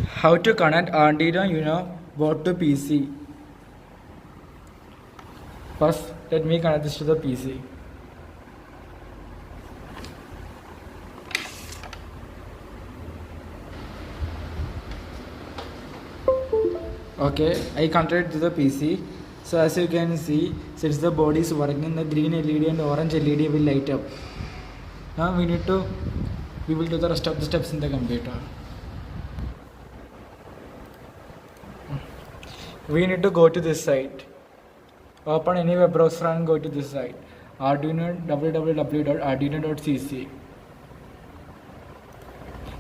How to connect arduino board to PC. First, let me connect this to the PC. Okay, I connected to the PC. So as you can see, since the board is working, the green LED and orange LED will light up. Now we will do the rest of the steps in the computer. We need to go to this site. Open any web browser and go to this site. Arduino www.arduino.cc.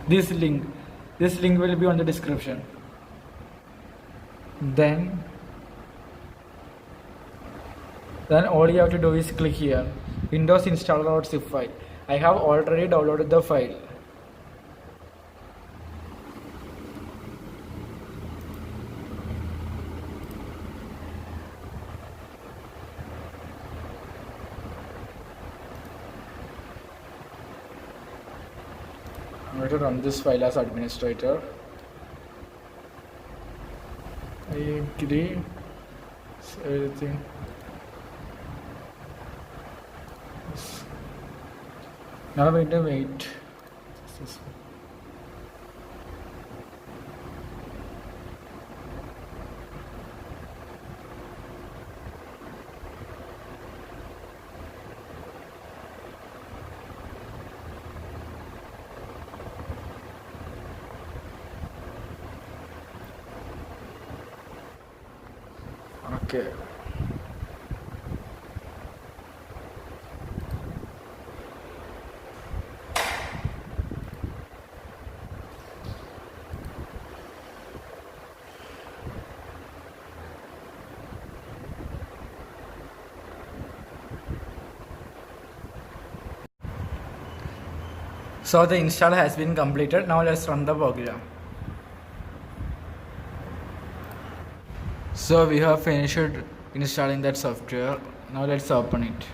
This link will be on the description. Then all you have to do is click here, Windows installer.zip file. I have already downloaded the file. I'm going to run this file as administrator. I agree. So everything. Yes. Now we need to wait. Okay. So the install has been completed. Now let's run the program. So we have finished installing that software. Now let's open it.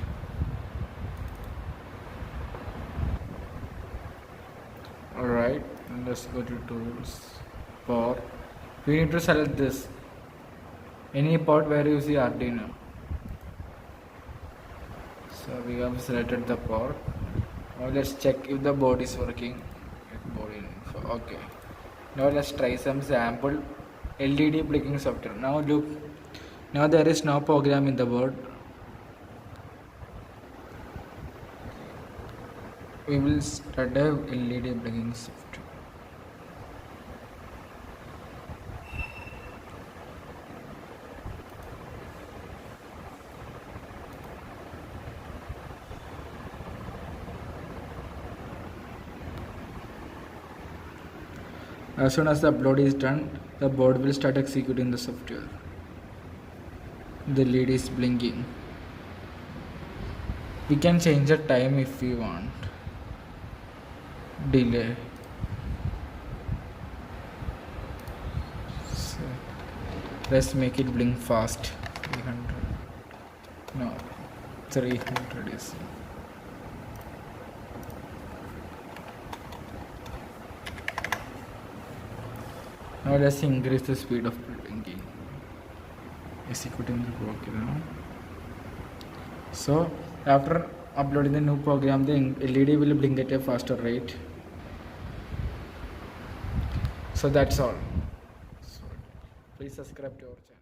Alright, let's go to tools, port. We need to select this, any port where you see Arduino. So we have selected the port. Now let's check if the board is working. Board info. Okay. Now let's try some sample LED blinking software. Now look, now there is no program in the board. We will start a LED blinking software. As soon as the upload is done, the board will start executing the software. The LED is blinking. We can change the time if we want. Delay. So let's make it blink fast. 300. No, 300 is. Now let's increase the speed of blinking. Executing the program. So after uploading the new program, the LED will blink at a faster rate. So that's all. So please subscribe to our channel.